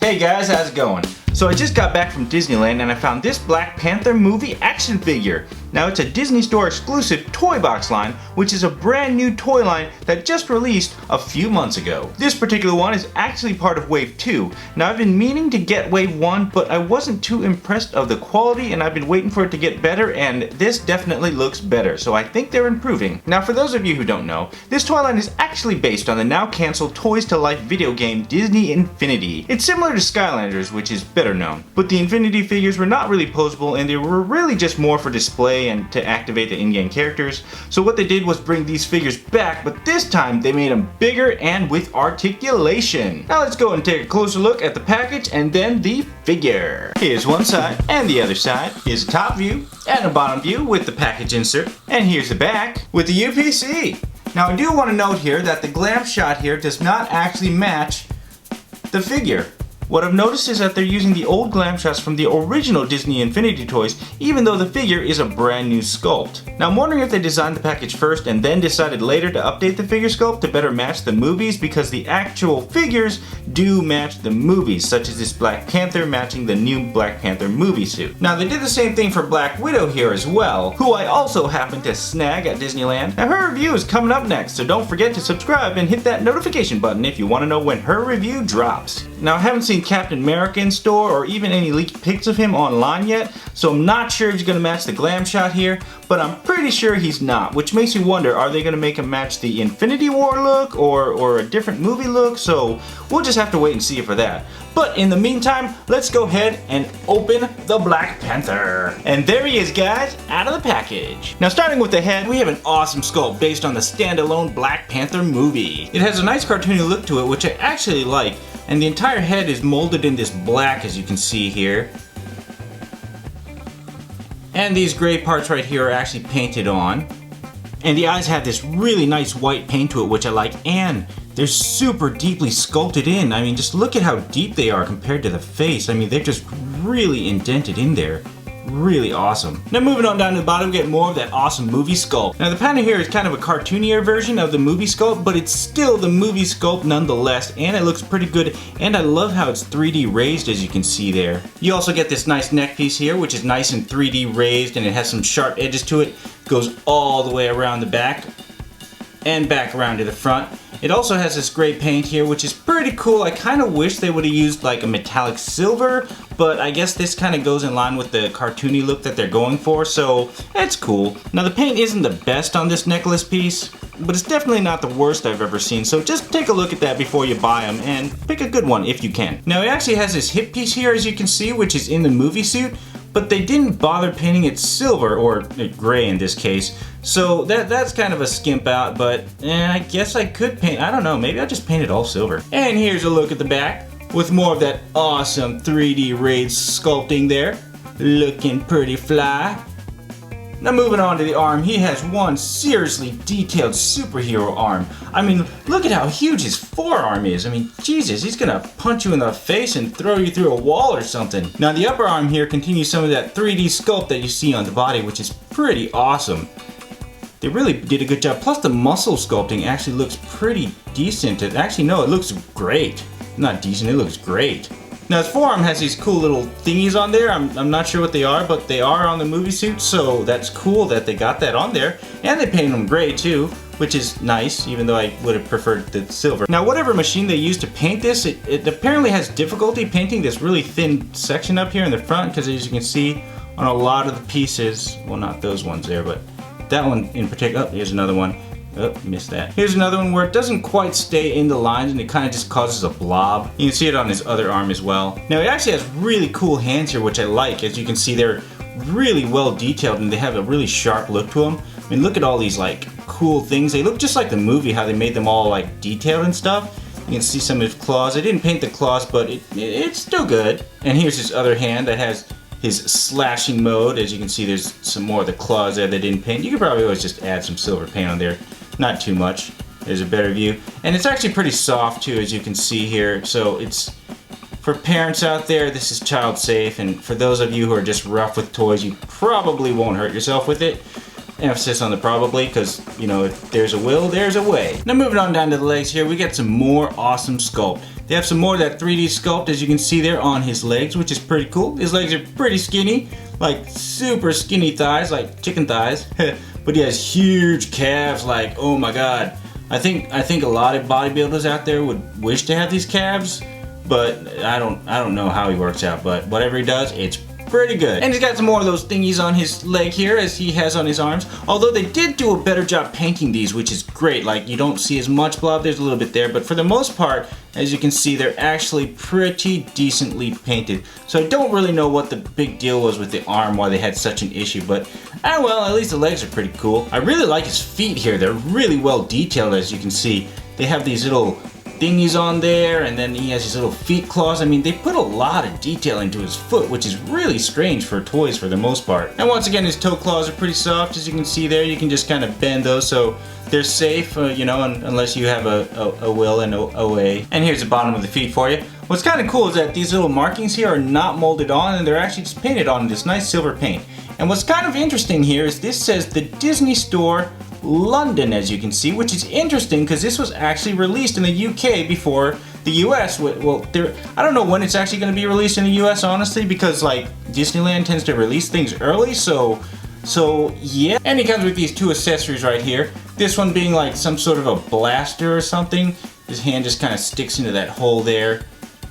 Hey guys, how's it going? So I just got back from Disneyland and I found this Black Panther Movie action figure. Now it's a Disney Store exclusive Toybox line, which is a brand new toy line that just released a few months ago. This particular one is actually part of Wave 2. Now I've been meaning to get Wave 1, but I wasn't too impressed of the quality and I've been waiting for it to get better, and this definitely looks better, so I think they're improving. Now for those of you who don't know, this toy line is actually based on the now cancelled Toys to Life video game Disney Infinity. It's similar to Skylanders, which is better known, but the Infinity figures were not really posable and they were really just more for display and to activate the in-game characters. So what they did was bring these figures back, but this time they made them bigger and with articulation. Now let's go and take a closer look at the package and then the figure. Here's one side and the other side. Here's a top view and a bottom view with the package insert, and here's the back with the UPC. Now I do want to note here that the glam shot here does not actually match the figure. What I've noticed is that they're using the old glam shots from the original Disney Infinity toys, even though the figure is a brand new sculpt. Now I'm wondering if they designed the package first and then decided later to update the figure sculpt to better match the movies, because the actual figures do match the movies, such as this Black Panther matching the new Black Panther movie suit. Now they did the same thing for Black Widow here as well, who I also happened to snag at Disneyland. Now her review is coming up next, so don't forget to subscribe and hit that notification button if you want to know when her review drops. Now I haven't seen Captain America in store or even any leaked pics of him online yet, so I'm not sure if he's going to match the glam shot here, but I'm pretty sure he's not, which makes me wonder, are they going to make him match the Infinity War look or a different movie look? So we'll just have to wait and see for that. But in the meantime, let's go ahead and open the Black Panther. And there he is, guys, out of the package. Now starting with the head, we have an awesome sculpt based on the standalone Black Panther movie. It has a nice cartoony look to it, which I actually like. And the entire head is molded in this black, as you can see here. And these gray parts right here are actually painted on. And the eyes have this really nice white paint to it, which I like. And they're super deeply sculpted in. I mean, just look at how deep they are compared to the face. I mean, they're just really indented in there. Really awesome. Now moving on down to the bottom, we get more of that awesome movie sculpt. Now the panda here is kind of a cartoonier version of the movie sculpt, but it's still the movie sculpt nonetheless, and it looks pretty good, and I love how it's 3D raised, as you can see there. You also get this nice neck piece here, which is nice and 3D raised, and it has some sharp edges to it. Goes all the way around the back and back around to the front. It also has this gray paint here, which is pretty cool. I kind of wish they would have used like a metallic silver, but I guess this kind of goes in line with the cartoony look that they're going for, so it's cool. Now the paint isn't the best on this necklace piece, but it's definitely not the worst I've ever seen, so just take a look at that before you buy them and pick a good one if you can. Now it actually has this hip piece here, as you can see, which is in the movie suit, but they didn't bother painting it silver, or gray in this case, so that's kind of a skimp out, but I guess I could paint, I don't know, maybe I'll just paint it all silver. And here's a look at the back, with more of that awesome 3D raised sculpting there, looking pretty fly. Now moving on to the arm, he has one seriously detailed superhero arm. I mean, look at how huge his forearm is. I mean, Jesus, he's gonna punch you in the face and throw you through a wall or something. Now the upper arm here continues some of that 3D sculpt that you see on the body, which is pretty awesome. They really did a good job. Plus the muscle sculpting actually looks pretty decent. Actually, no, it looks great. Not decent, it looks great. Now his forearm has these cool little thingies on there. I'm not sure what they are, but they are on the movie suit, so that's cool that they got that on there. And they painted them gray too, which is nice, even though I would have preferred the silver. Now whatever machine they used to paint this, it apparently has difficulty painting this really thin section up here in the front, because as you can see on a lot of the pieces, well, not those ones there, but that one in particular, oh, here's another one. Oh, missed that. Here's another one where it doesn't quite stay in the lines and it kind of just causes a blob. You can see it on his other arm as well. Now it actually has really cool hands here, which I like. As you can see, they're really well detailed and they have a really sharp look to them. I mean, look at all these like cool things. They look just like the movie, how they made them all like detailed and stuff. You can see some of his claws. I didn't paint the claws, but it's still good. And here's his other hand that has his slashing mode. As you can see, there's some more of the claws there they didn't paint. You could probably always just add some silver paint on there. Not too much. There's a better view. And it's actually pretty soft too, as you can see here. So it's, for parents out there, this is child safe. And for those of you who are just rough with toys, you probably won't hurt yourself with it. Emphasis on the probably, because, you know, if there's a will, there's a way. Now moving on down to the legs here, we get some more awesome sculpt. They have some more of that 3D sculpt, as you can see there, on his legs, which is pretty cool. His legs are pretty skinny, like super skinny thighs, like chicken thighs. But he has huge calves, like, oh my god. I think a lot of bodybuilders out there would wish to have these calves, but I don't know how he works out, but whatever he does, it's pretty good. And he's got some more of those thingies on his leg here as he has on his arms. Although they did do a better job painting these, which is great. Like, you don't see as much blob, there's a little bit there, but for the most part, as you can see, they're actually pretty decently painted. So I don't really know what the big deal was with the arm, why they had such an issue, but well, at least the legs are pretty cool. I really like his feet here. They're really well detailed, as you can see. They have these little thingies on there, and then he has his little feet claws. I mean, they put a lot of detail into his foot, which is really strange for toys for the most part. And once again, his toe claws are pretty soft, as you can see there. You can just kind of bend those, so they're safe, you know, unless you have a will and OA. And here's the bottom of the feet for you. What's kind of cool is that these little markings here are not molded on, and they're actually just painted on this nice silver paint. And what's kind of interesting here is this says the Disney Store London, as you can see, which is interesting because this was actually released in the UK before the US. Well, I don't know when it's actually going to be released in the US, honestly, because like Disneyland tends to release things early, so yeah. And he comes with these two accessories right here. This one being like some sort of a blaster or something. His hand just kind of sticks into that hole there.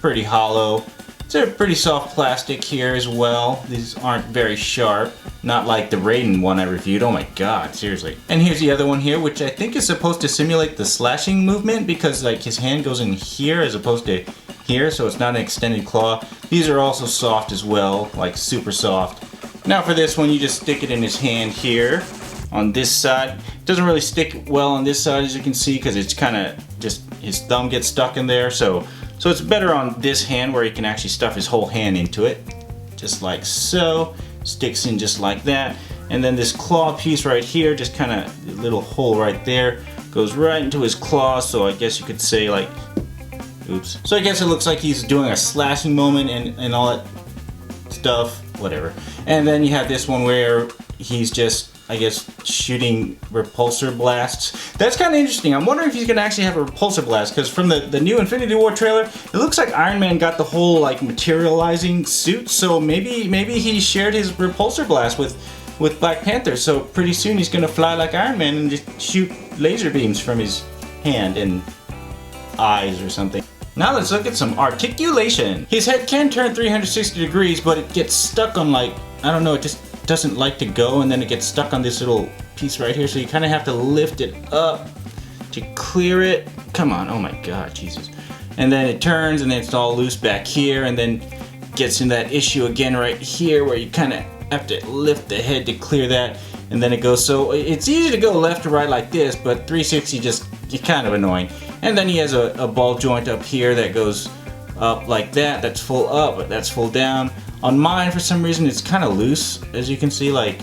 Pretty hollow. It's a pretty soft plastic here as well. These aren't very sharp. Not like the Raiden one I reviewed. Oh my god, seriously. And here's the other one here, which I think is supposed to simulate the slashing movement because like his hand goes in here as opposed to here, so it's not an extended claw. These are also soft as well, like super soft. Now for this one, you just stick it in his hand here on this side. It doesn't really stick well on this side, as you can see, because it's kind of just his thumb gets stuck in there, so it's better on this hand where he can actually stuff his whole hand into it, just like so. Sticks in just like that. And then this claw piece right here, just kind of a little hole right there, goes right into his claw, so I guess you could say like, oops. So I guess it looks like he's doing a slashing moment and all that stuff, whatever. And then you have this one where he's just, I guess, shooting Repulsor Blasts. That's kind of interesting. I'm wondering if he's going to actually have a Repulsor Blast, because from the new Infinity War trailer, it looks like Iron Man got the whole like materializing suit, so maybe he shared his Repulsor Blast with Black Panther, so pretty soon he's going to fly like Iron Man and just shoot laser beams from his hand and eyes or something. Now let's look at some articulation. His head can turn 360 degrees, but it gets stuck on like, I don't know, it just doesn't like to go, and then it gets stuck on this little piece right here, so you kind of have to lift it up to clear it. Come on, oh my god, Jesus. And then it turns, and then it's all loose back here, and then gets in that issue again right here where you kind of have to lift the head to clear that, and then it goes. So it's easy to go left to right like this, but 360 just is kind of annoying. And then he has a ball joint up here that goes up like that. That's full up, but that's full down. On mine, for some reason, it's kind of loose, as you can see, like,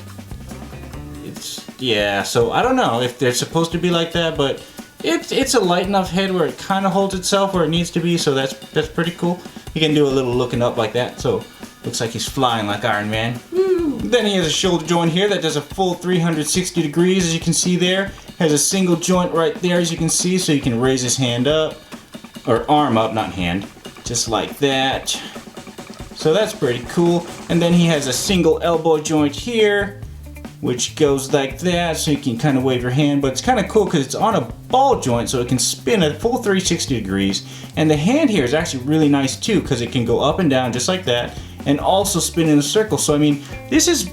it's, yeah, so I don't know if they're supposed to be like that, but it's a light enough head where it kind of holds itself where it needs to be, so that's pretty cool. He can do a little looking up like that, so looks like he's flying like Iron Man. Woo. Then he has a shoulder joint here that does a full 360 degrees, as you can see there. Has a single joint right there, as you can see, so you can raise his hand up, or arm up, not hand, just like that. So that's pretty cool. And then he has a single elbow joint here, which goes like that, so you can kind of wave your hand, but it's kind of cool because it's on a ball joint, so it can spin a full 360 degrees. And the hand here is actually really nice too, because it can go up and down just like that, and also spin in a circle. So I mean, this is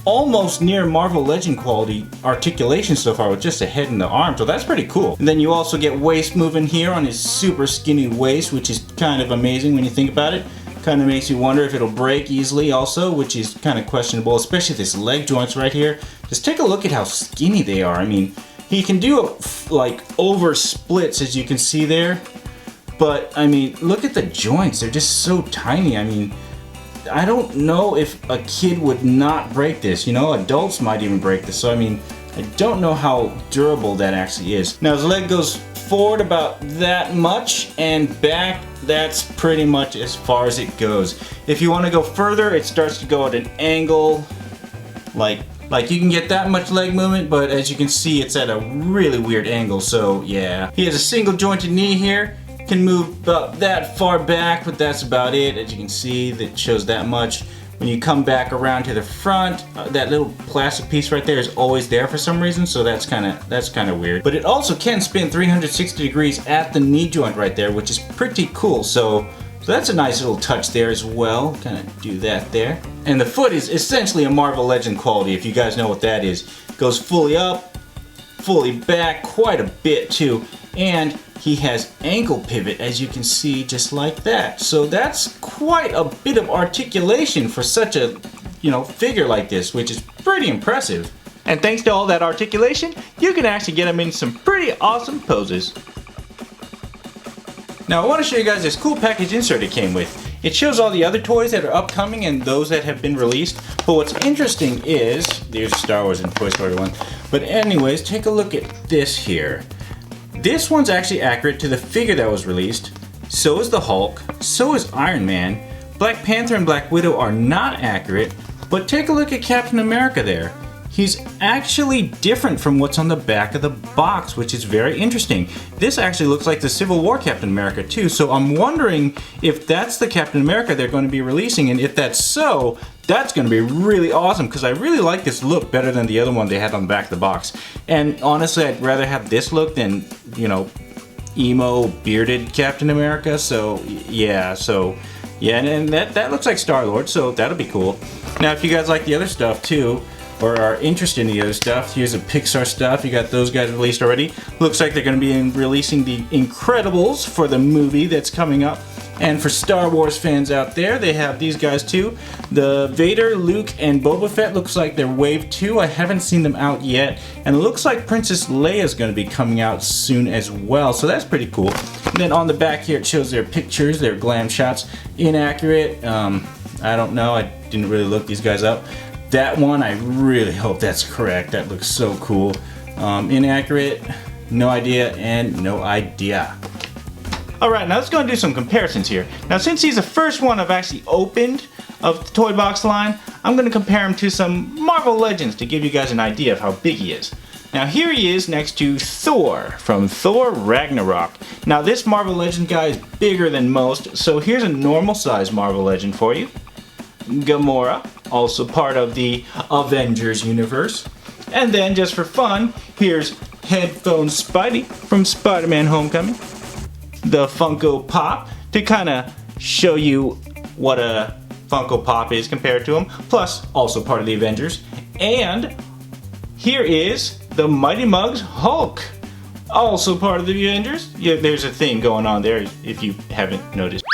almost near Marvel Legend quality articulation so far with just the head and the arm, so that's pretty cool. And then you also get waist movement here on his super skinny waist, which is kind of amazing when you think about it. Kind of makes you wonder if it'll break easily also, which is kind of questionable, especially this leg joints right here. Just take a look at how skinny they are. I mean, he can do like over splits, as you can see there, but I mean, look at the joints. They're just so tiny. I mean, I don't know if a kid would not break this. You know, adults might even break this. So I mean, I don't know how durable that actually is. Now his leg goes forward about that much, and back, that's pretty much as far as it goes. If you want to go further, it starts to go at an angle like Like, you can get that much leg movement, but as you can see, it's at a really weird angle, so yeah. He has a single jointed knee here. Can move about that far back, but that's about it. As you can see, that shows that much. When you come back around to the front, that little plastic piece right there is always there for some reason, so that's kind of weird. But it also can spin 360 degrees at the knee joint right there, which is pretty cool. So that's a nice little touch there as well. Kind of do that there. And the foot is essentially a Marvel Legend quality, if you guys know what that is. Goes fully up, fully back, quite a bit too. And he has ankle pivot, as you can see, just like that. So that's quite a bit of articulation for such a, figure like this, which is pretty impressive. And thanks to all that articulation, you can actually get him in some pretty awesome poses. Now I want to show you guys this cool package insert it came with. It shows all the other toys that are upcoming and those that have been released. But what's interesting is, there's Star Wars and Toy Story 1. But anyways, take a look at this here. This one's actually accurate to the figure that was released. So is the Hulk, so is Iron Man. Black Panther and Black Widow are not accurate, but take a look at Captain America there. He's actually different from what's on the back of the box, which is very interesting. This actually looks like the Civil War Captain America too, so I'm wondering if that's the Captain America they're going to be releasing, and if that's so, that's going to be really awesome, because I really like this look better than the other one they had on the back of the box. And honestly, I'd rather have this look than, emo bearded Captain America, so yeah, and that looks like Star-Lord, so that'll be cool. Now, if you guys like the other stuff too, or are interested in the other stuff, here's the Pixar stuff. You got those guys released already. Looks like they're going to be releasing the Incredibles for the movie that's coming up. And for Star Wars fans out there, they have these guys too. The Vader, Luke, and Boba Fett looks like they're Wave 2. I haven't seen them out yet. And it looks like Princess Leia is going to be coming out soon as well. So that's pretty cool. And then on the back here, it shows their pictures, their glam shots. Inaccurate. I don't know. I didn't really look these guys up. That one, I really hope that's correct. That looks so cool. Inaccurate, no idea, and no idea. Alright, now let's go and do some comparisons here. Now, since he's the first one I've actually opened of the Toybox line, I'm going to compare him to some Marvel Legends to give you guys an idea of how big he is. Now, here he is next to Thor from Thor Ragnarok. Now, this Marvel Legend guy is bigger than most, so here's a normal size Marvel Legend for you. Gamora, also part of the Avengers universe. And then, just for fun, here's Headphone Spidey from Spider-Man Homecoming. The Funko Pop, to kind of show you what a Funko Pop is compared to him. Plus, also part of the Avengers. And here is the Mighty Mugs Hulk, also part of the Avengers. Yeah, there's a thing going on there if you haven't noticed.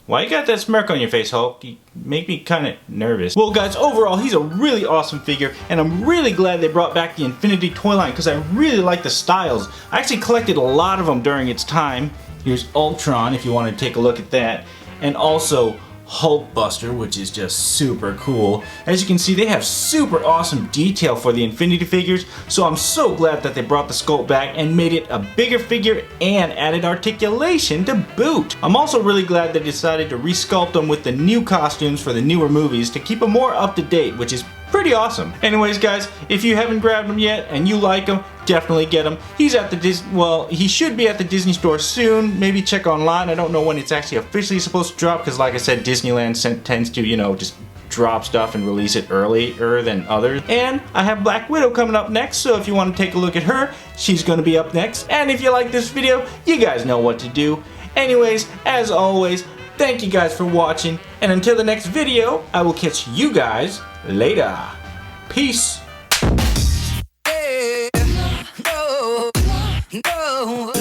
Why you got that smirk on your face, Hulk? You make me kind of nervous. Well, guys, overall, he's a really awesome figure, and I'm really glad they brought back the Infinity toy line, because I really like the styles. I actually collected a lot of them during its time. Here's Ultron, if you want to take a look at that. And also Hulkbuster, which is just super cool. As you can see, they have super awesome detail for the Infinity figures, so I'm so glad that they brought the sculpt back and made it a bigger figure and added articulation to boot. I'm also really glad they decided to resculpt them with the new costumes for the newer movies to keep them more up to date, which is pretty awesome. Anyways, guys, if you haven't grabbed them yet and you like them, definitely get him. He's at the he should be at the Disney store soon. Maybe check online. I don't know when it's actually officially supposed to drop, because like I said, Disneyland tends to, just drop stuff and release it earlier than others. And I have Black Widow coming up next, so if you want to take a look at her, she's going to be up next. And if you like this video, you guys know what to do. Anyways, as always, thank you guys for watching, and until the next video, I will catch you guys later. Peace. No.